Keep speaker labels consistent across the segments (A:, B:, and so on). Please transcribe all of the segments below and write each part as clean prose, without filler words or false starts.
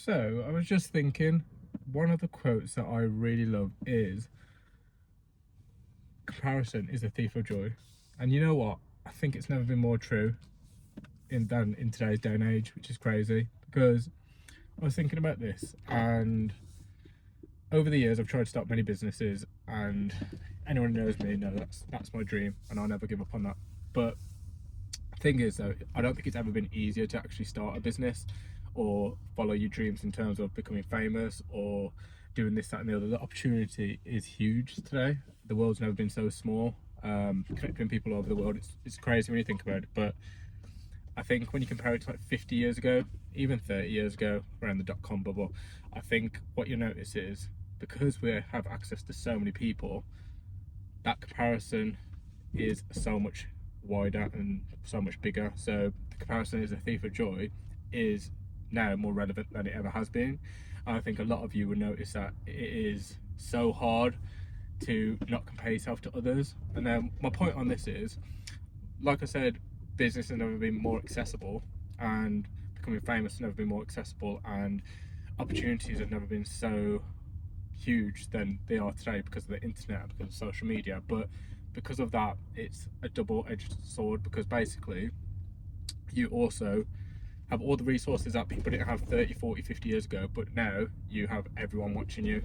A: So I was just thinking, one of the quotes that I really love is comparison is a thief of joy. And you know what? I think it's never been more true in today's day and age, which is crazy because I was thinking about this, and over the years I've tried to start many businesses, and anyone who knows me knows that's my dream and I'll never give up on that. But the thing is though, I don't think it's ever been easier to actually start a business or follow your dreams in terms of becoming famous or doing this, that and the other. The opportunity is huge today. The world's never been so small. Connecting people all over the world, it's crazy when you think about it. But I think when you compare it to like 50 years ago, even 30 years ago, around the dot-com bubble, I think what you notice is because we have access to so many people, that comparison is so much wider and so much bigger. So the comparison is a thief of joy is now more relevant than it ever has been. And I think a lot of you will notice that it is so hard to not compare yourself to others. And then my point on this is, like I said, business has never been more accessible, and becoming famous has never been more accessible, and opportunities have never been so huge than they are today because of the internet and because of social media. But because of that, it's a double-edged sword, because basically you also have all the resources that people didn't have 30, 40, 50 years ago, but now you have everyone watching you,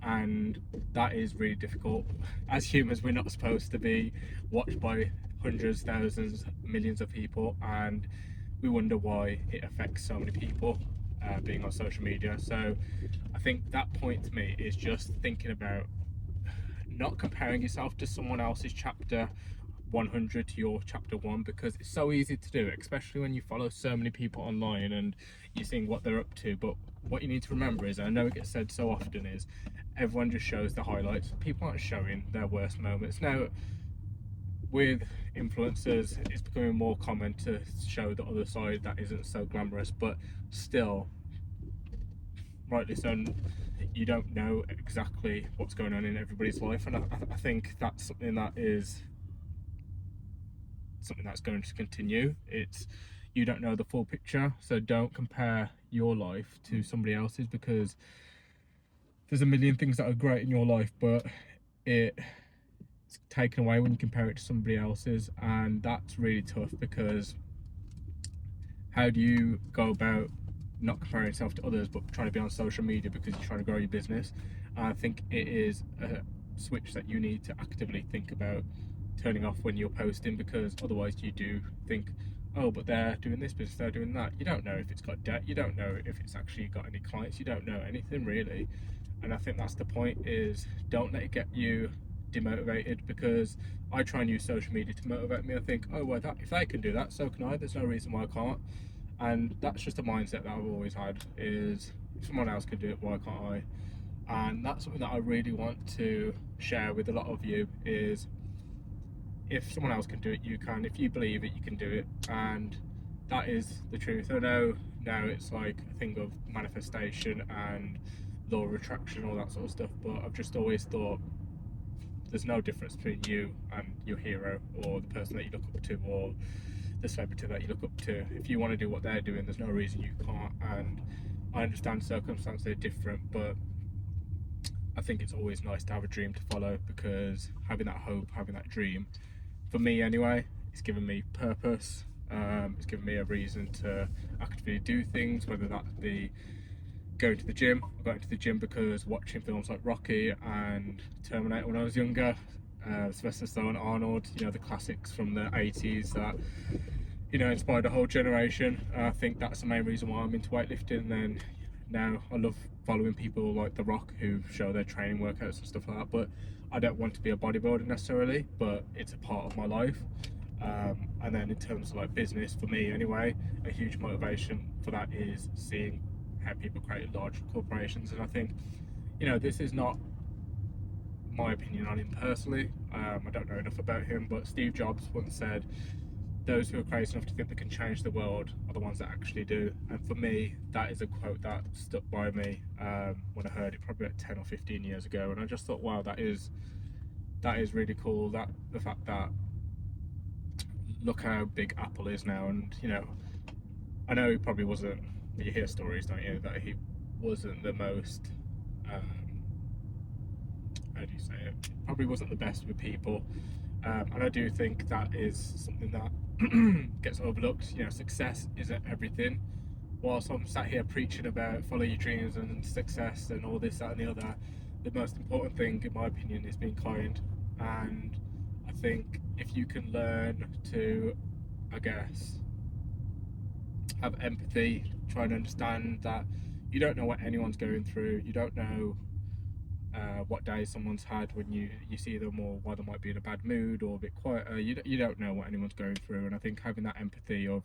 A: and that is really difficult. As humans, we're not supposed to be watched by hundreds, thousands, millions of people, and we wonder why it affects so many people being on social media. So I think that point to me is just thinking about not comparing yourself to someone else's chapter 100 to your chapter 1, because it's so easy to do, especially when you follow so many people online and you're seeing what they're up to. But what you need to remember is, and I know it gets said so often, is everyone just shows the highlights. People aren't showing their worst moments. Now, with influencers, it's becoming more common to show the other side that isn't so glamorous, but still, rightly so, you don't know exactly what's going on in everybody's life. And I think that's something that's going to continue. It's, you don't know the full picture, so don't compare your life to somebody else's, because there's a million things that are great in your life, but it's taken away when you compare it to somebody else's. And that's really tough, because how do you go about not comparing yourself to others but trying to be on social media because you're trying to grow your business? And I think it is a switch that you need to actively think about turning off when you're posting, because otherwise you do think, oh, but they're doing this business, they're doing that. You don't know if it's got debt, you don't know if it's actually got any clients, you don't know anything really. And I think that's the point, is don't let it get you demotivated, because I try and use social media to motivate me. I think, oh well, if they can do that, so can I. There's no reason why I can't. And that's just a mindset that I've always had, is if someone else can do it, why can't I? And that's something that I really want to share with a lot of you, is if someone else can do it, you can. If you believe it, you can do it. And that is the truth. I know now it's like a thing of manifestation and law of attraction, all that sort of stuff, but I've just always thought there's no difference between you and your hero, or the person that you look up to, or the celebrity that you look up to. If you want to do what they're doing, there's no reason you can't. And I understand circumstances are different, but I think it's always nice to have a dream to follow, because having that hope, having that dream, for me anyway, it's given me purpose. It's given me a reason to actively do things, whether that be going to the gym. I got into the gym because watching films like Rocky and Terminator when I was younger, Sylvester Stallone, Arnold, you know, the classics from the 80s that, you know, inspired a whole generation. I think that's the main reason why I'm into weightlifting. And then now I love following people like The Rock, who show their training workouts and stuff like that. But I don't want to be a bodybuilder necessarily, but it's a part of my life. And then in terms of like business, for me anyway, a huge motivation for that is seeing how people create large corporations. And I think, you know, this is not my opinion on him personally. I don't know enough about him, but Steve Jobs once said, those who are crazy enough to think they can change the world are the ones that actually do. And for me, that is a quote that stuck by me when I heard it probably about 10 or 15 years ago. And I just thought, wow, that is really cool. That the fact that, look how big Apple is now. And you know, I know he probably wasn't you hear stories, don't you, that he wasn't the most, how do you say it? Probably wasn't the best with people. And I do think that is something that gets overlooked. You know, success isn't everything. Whilst I'm sat here preaching about follow your dreams and success and all this, that, and the other, the most important thing, in my opinion, is being kind. And I think if you can learn to, I guess, have empathy, try and understand that you don't know what anyone's going through, you don't know what day someone's had when you see them, or why they might be in a bad mood or a bit quieter. You don't know what anyone's going through, and I think having that empathy of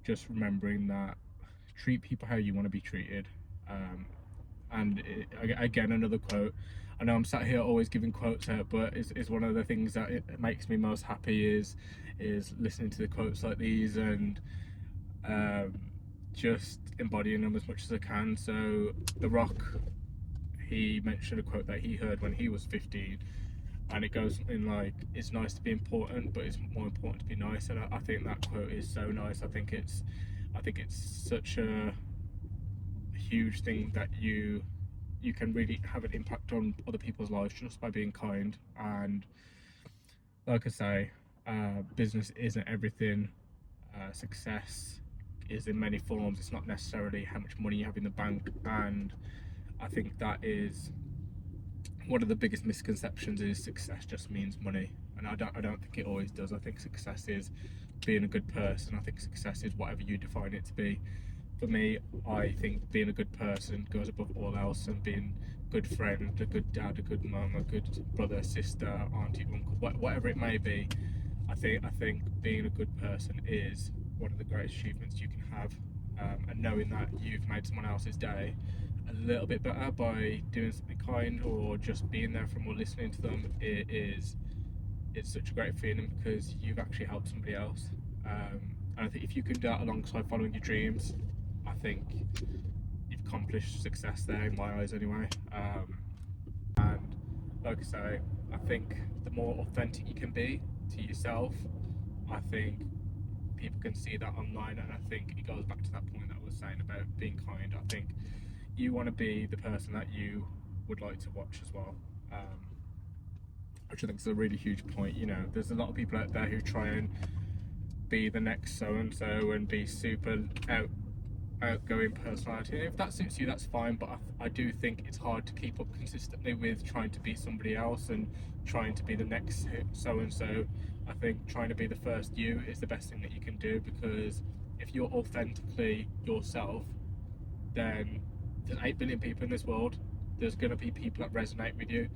A: just remembering that treat people how you want to be treated. And again, another quote. I know I'm sat here always giving quotes out, but it's one of the things that it makes me most happy is listening to the quotes like these and just embodying them as much as I can. So The Rock, he mentioned a quote that he heard when he was 15, and it goes something like, "It's nice to be important, but it's more important to be nice." And I think that quote is so nice. I think it's such a huge thing that you can really have an impact on other people's lives just by being kind. And like I say, business isn't everything. Success is in many forms. It's not necessarily how much money you have in the bank, and I think that is one of the biggest misconceptions, is success just means money. And I don't think it always does. I think success is being a good person. I think success is whatever you define it to be. For me, I think being a good person goes above all else, and being a good friend, a good dad, a good mum, a good brother, sister, auntie, uncle, whatever it may be. I think being a good person is one of the greatest achievements you can have, and knowing that you've made someone else's day a little bit better by doing something kind, or just being there for them or listening to them, it's such a great feeling, because you've actually helped somebody else. And I think if you can do that alongside following your dreams, I think you've accomplished success there, in my eyes anyway. And like I say, I think the more authentic you can be to yourself, I think people can see that online. And I think it goes back to that point that I was saying about being kind. I think you want to be the person that you would like to watch as well, which I think is a really huge point. You know, there's a lot of people out there who try and be the next so and so and be super outgoing personality. And if that suits you, that's fine, but I do think it's hard to keep up consistently with trying to be somebody else and trying to be the next so and so. I think trying to be the first you is the best thing that you can do, because if you're authentically yourself, then there's 8 billion people in this world. There's going to be people that resonate with you.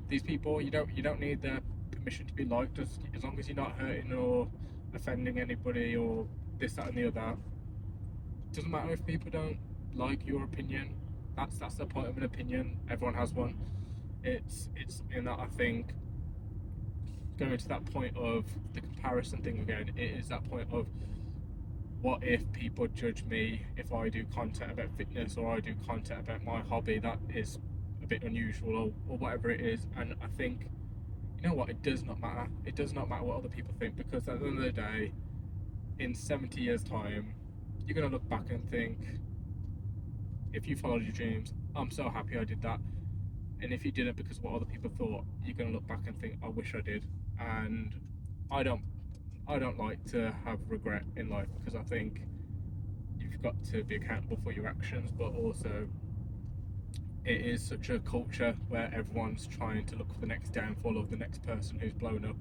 A: These people, you don't need their permission to be liked, as long as you're not hurting or offending anybody or this, that, and the other. Doesn't matter if people don't like your opinion. That's the point of an opinion. Everyone has one. It's something that I think, going to that point of the comparison thing again, it is that point of, what if people judge me if I do content about fitness, or I do content about my hobby that is a bit unusual, or whatever it is. And I think, you know what, it does not matter. It does not matter what other people think, because at the end of the day, in 70 years time, you're going to look back and think, if you followed your dreams, I'm so happy I did that. And if you did it because of what other people thought, you're going to look back and think, I wish I did. And I don't like to have regret in life, because I think you've got to be accountable for your actions, but also it is such a culture where everyone's trying to look for the next downfall of the next person who's blown up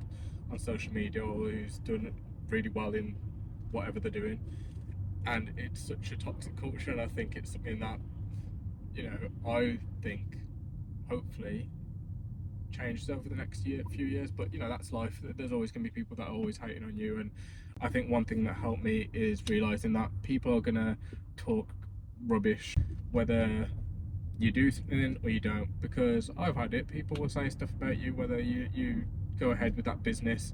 A: on social media, or who's done really well in whatever they're doing. And it's such a toxic culture, and I think it's something that, you know, I think hopefully changes over the next few years. But you know, that's life. There's always going to be people that are always hating on you, and I think one thing that helped me is realizing that people are going to talk rubbish whether you do something or you don't, because I've had it. People will say stuff about you whether you go ahead with that business.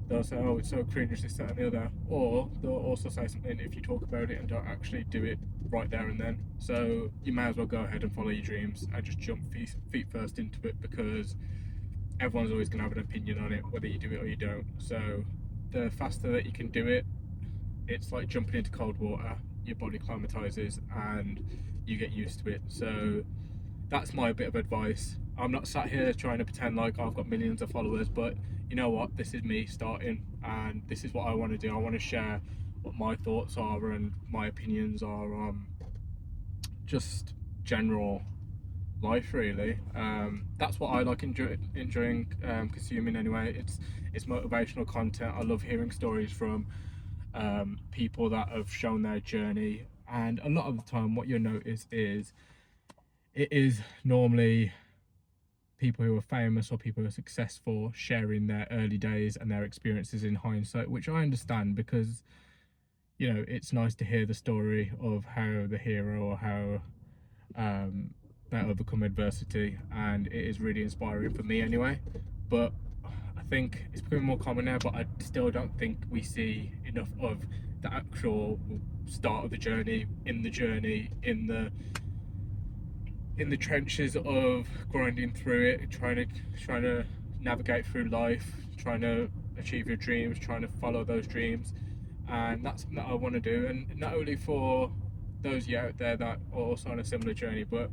A: They'll say, oh, it's so cringe, this, that, and the other. Or they'll also say something if you talk about it and don't actually do it right there and then. So you may as well go ahead and follow your dreams and just jump feet first into it, because everyone's always going to have an opinion on it, whether you do it or you don't. So the faster that you can do it, it's like jumping into cold water. your body acclimatizes and you get used to it. So that's my bit of advice. I'm not sat here trying to pretend like I've got millions of followers, but you know what, this is me starting, and this is what I want to do. I want to share what my thoughts are and my opinions are on just general life, really. That's what I like enjoying consuming anyway. It's motivational content. I love hearing stories from people that have shown their journey, and a lot of the time what you'll notice is it is normally people who are famous or people who are successful sharing their early days and their experiences in hindsight, which I understand, because you know, it's nice to hear the story of how the hero or how they overcome adversity, and it is really inspiring for me anyway. But I think it's becoming more common now, but I still don't think we see enough of the actual start of the journey, in the trenches of grinding through it, trying to navigate through life, trying to achieve your dreams, trying to follow those dreams. And that's something that I want to do, and not only for those you out there that are also on a similar journey, but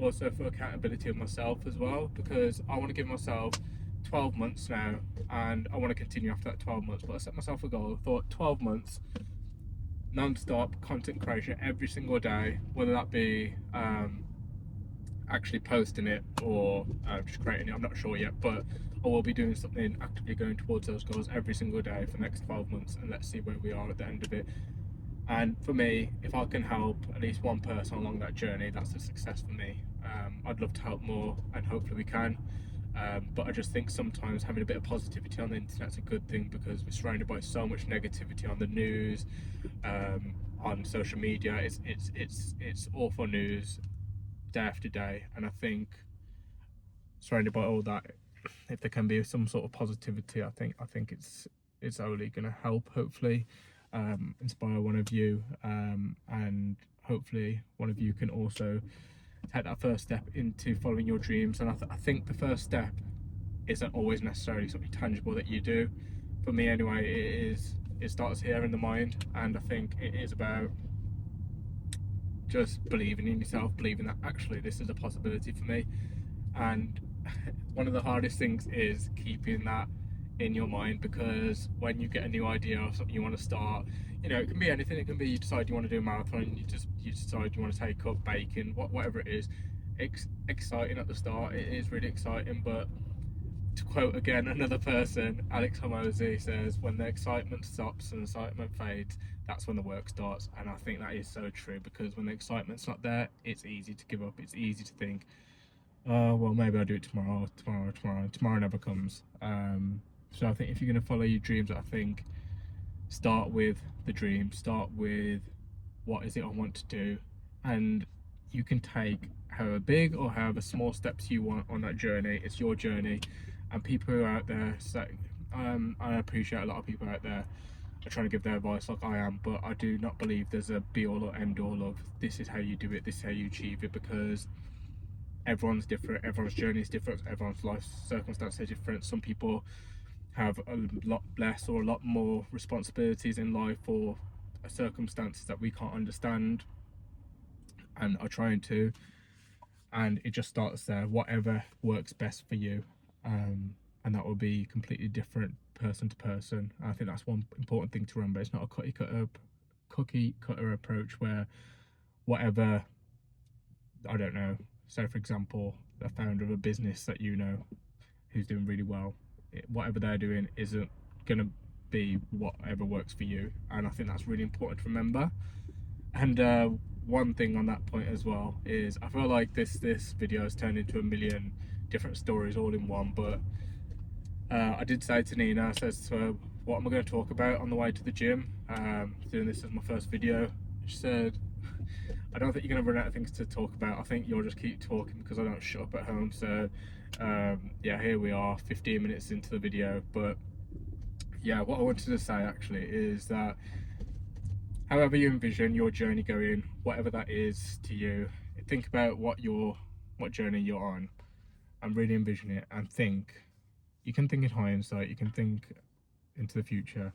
A: also for accountability of myself as well, because I want to give myself 12 months now, and I want to continue after that 12 months. But I set myself a goal. I thought 12 months non-stop content creation every single day, whether that be actually posting it or just creating it, I'm not sure yet, but I will be doing something, actively going towards those goals every single day for the next 12 months, and let's see where we are at the end of it. And for me, if I can help at least one person along that journey, that's a success for me. I'd love to help more, and hopefully we can. But I just think sometimes having a bit of positivity on the internet's a good thing, because we're surrounded by so much negativity on the news, on social media. It's awful news day after day, and I think surrounded by all that, if there can be some sort of positivity, I think it's only going to help, hopefully inspire one of you, and hopefully one of you can also take that first step into following your dreams. And I think the first step isn't always necessarily something tangible that you do. For me anyway, it starts here in the mind, and I think it is about just believing in yourself, believing that actually this is a possibility for me. And one of the hardest things is keeping that in your mind, because when you get a new idea or something you want to start, you know, it can be anything. It can be you decide you want to do a marathon, and you decide you want to take up baking, whatever it is. It's exciting at the start, it is really exciting, but to quote again another person, Alex Hormozy says, when the excitement stops and the excitement fades, that's when the work starts. And I think that is so true, because when the excitement's not there, it's easy to give up. It's easy to think, oh well, maybe I'll do it tomorrow. Tomorrow never comes. So I think if you're going to follow your dreams, I think start with the dream, start with what is it I want to do, and you can take however big or however small steps you want on that journey. It's your journey. And people who are out there, so I appreciate a lot of people out there are trying to give their advice like I am, but I do not believe there's a be all or end all of this is how you do it, this is how you achieve it, because everyone's different, everyone's journey is different, everyone's life circumstances are different. Some people have a lot less or a lot more responsibilities in life, or circumstances that we can't understand and are trying to, and it just starts there, whatever works best for you, and that will be completely different person to person. I think that's one important thing to remember. It's not a cookie cutter approach where whatever, I don't know, say for example the founder of a business that you know who's doing really well, whatever they're doing isn't gonna be whatever works for you. And I think that's really important to remember. And one thing on that point as well is, I feel like this video has turned into a million different stories all in one, but I did say to Nina, I says to her, what am I going to talk about on the way to the gym, doing this as my first video. She said, I don't think you're going to run out of things to talk about. I think you'll just keep talking because I don't shut up at home. So yeah, here we are 15 minutes into the video. But yeah, what I wanted to say actually is that however you envision your journey going, whatever that is to you, think about what journey you're on, and really envision it, and think. You can think in hindsight, you can think into the future,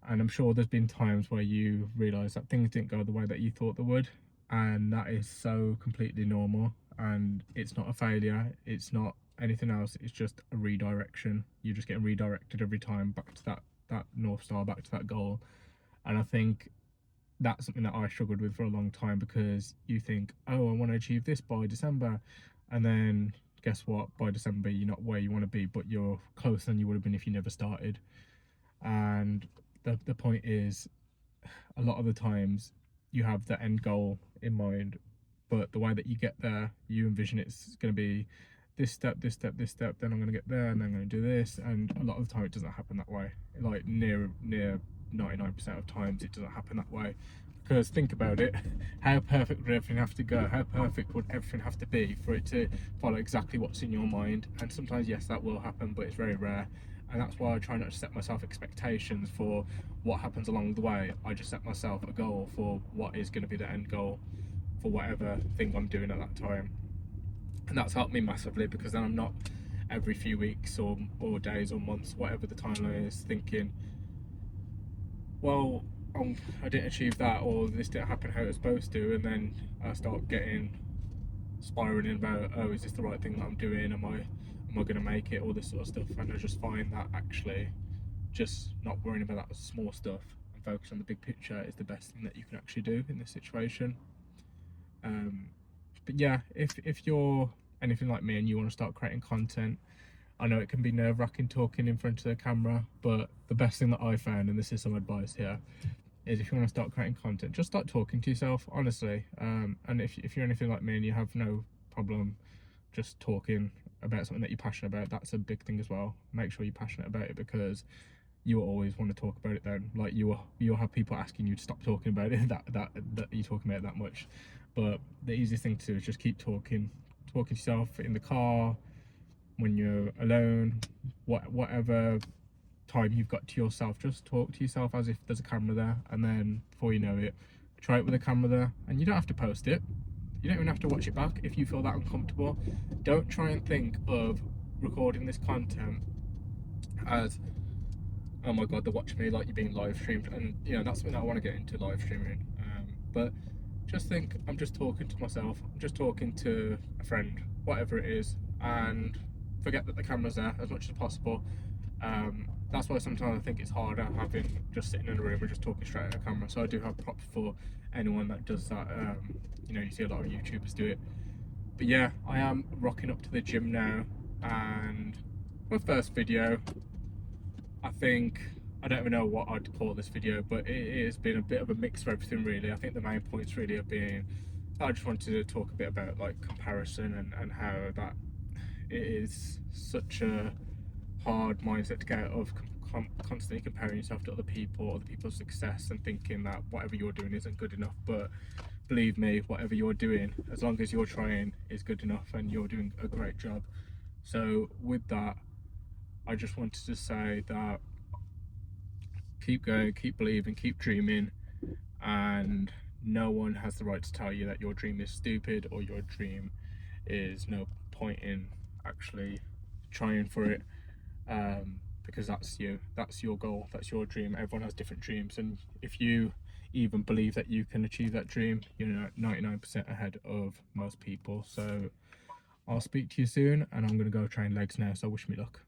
A: And I'm sure there's been times where you realise that things didn't go the way that you thought they would, and that is so completely normal. And it's not a failure, it's not anything else, it's just a redirection. You're just getting redirected every time back to that North Star, back to that goal. And I think that's something that I struggled with for a long time, because you think, oh, I want to achieve this by December, and then guess what, by December you're not where you want to be, but you're closer than you would have been if you never started. And the point is, a lot of the times you have the end goal in mind, but the way that you get there, you envision it's going to be this step, this step, this step, then I'm going to get there, and then I'm going to do this. And a lot of the time it doesn't happen that way. Like near 99% of times it doesn't happen that way. Because think about it, how perfect would everything have to go? How perfect would everything have to be for it to follow exactly what's in your mind? And sometimes, yes, that will happen, but it's very rare. And that's why I try not to set myself expectations for what happens along the way. I just set myself a goal for what is going to be the end goal for whatever thing I'm doing at that time. And that's helped me massively, because then I'm not every few weeks or days or months, whatever the timeline is, thinking, well, I didn't achieve that, or this didn't happen how it was supposed to, and then I start getting spiraling about, oh, is this the right thing that I'm doing? Am I going to make it? All this sort of stuff. And I just find that actually just not worrying about that small stuff and focus on the big picture is the best thing that you can actually do in this situation. But yeah, if you're anything like me and you want to start creating content, I know it can be nerve-wracking talking in front of the camera, but the best thing that I found, and this is some advice here, is if you want to start creating content, just start talking to yourself, honestly. And if you're anything like me and you have no problem just talking about something that you're passionate about, that's a big thing as well. Make sure you're passionate about it, because you will always want to talk about it then. Like you'll have people asking you to stop talking about it that you're talking about it that much. But the easiest thing to do is just keep talking to yourself in the car, when you're alone, whatever time you've got to yourself, just talk to yourself as if there's a camera there, and then before you know it, try it with a camera there. And you don't have to post it, you don't even have to watch it back if you feel that uncomfortable. Don't try and think of recording this content as, oh my god, they're watching me, like you're being live streamed. And you know, that's something that I want to get into, live streaming. But just think, I'm just talking to myself, I'm just talking to a friend, whatever it is, and forget that the camera's there as much as possible. That's why sometimes I think it's harder having just sitting in a room and just talking straight at a camera. So I do have props for anyone that does that. You know, you see a lot of YouTubers do it. But yeah, I am rocking up to the gym now, and my first video, I think, I don't even know what I'd call this video, but it has been a bit of a mix of everything really. I think the main points really have been, I just wanted to talk a bit about like comparison and how that it is such a hard mindset to get out of, constantly comparing yourself to other people, other people's success, and thinking that whatever you're doing isn't good enough. But believe me, whatever you're doing, as long as you're trying, is good enough, and you're doing a great job. So with that, I just wanted to say that keep going, keep believing, keep dreaming, and no one has the right to tell you that your dream is stupid or your dream is no point in actually trying for it. Because that's you, that's your goal, that's your dream. Everyone has different dreams, and if you even believe that you can achieve that dream, you're 99% ahead of most people. So I'll speak to you soon, and I'm going to go train legs now, so wish me luck.